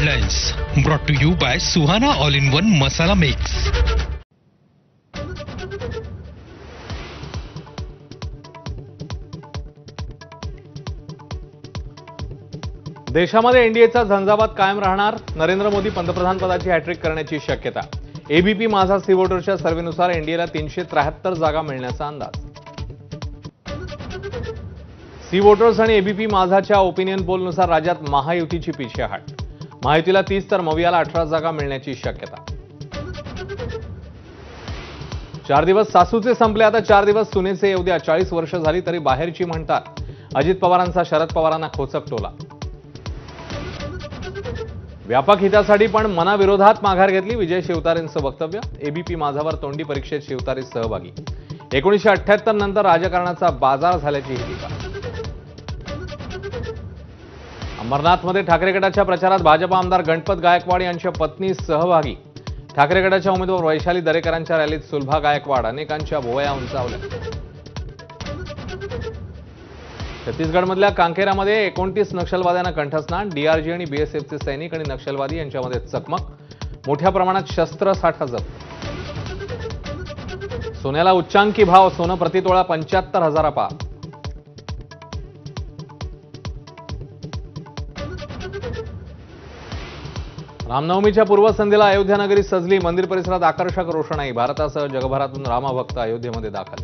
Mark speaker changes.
Speaker 1: Headlines brought to you by Suhana all in one masala mix.
Speaker 2: देशामध्ये एनडीएचा झंझावात कायम राहणार, नरेंद्र मोदी पंतप्रधानपदाची हॅट्रिक करण्याची शक्यता। एबीपी माझा सी वोटरच्या सर्व्हेनुसार एनडीएला 373 जागा मिळण्याचा अंदाज। सी वोटर्स आणि एबीपी माझाच्या ओपिनियन पोलनुसार राज्यात महायुतीची पिछेहाट, महायुतीला 30 तर मवियाला 18 जागा मिळण्याची शक्यता। 4 दिवस सासूचे संपले, आता 4 दिवस सुनेचे येऊ द्या। 40 वर्ष झाली तरी बाहेरची म्हणतात, अजित पवारांचा शरद पवारांना खोचक टोला। व्यापक हितासाठी पण मनाविरोधात माघार घेतली, विजय शिवतारेंचं वक्तव्य। एबीपी माझावर तोंडी परीक्षेत शिवतारे सहभागी, 1978 नंतर राजकारणाचा बाजार झाल्याची टीका। अंबरनाथमध्ये ठाकरे गटाच्या प्रचारात भाजप आमदार गणपत गायकवाड यांच्या पत्नी सहभागी, ठाकरे गटाच्या उमेदवार वैशाली दरेकरांच्या रॅलीत सुलभा गायकवाड, अनेकांच्या भुवया उंचावल्या। छत्तीसगडमधल्या कांकेरामध्ये 29 नक्षलवाद्यांना कंठस्नान, डीआरजी आणि बीएसएफचे सैनिक आणि नक्षलवादी यांच्यामध्ये चकमक, मोठ्या प्रमाणात शस्त्रसाठा जप्त। सोन्याला उच्चांकी भाव, सोनं प्रतितोळा 75,000 पार। रामनवमीच्या पूर्वसंध्येला अयोध्या नगरी सजली, मंदिर परिसरात आकर्षक रोषणाई, भारतासह जगभरातून रामभक्त अयोध्येमध्ये दाखल।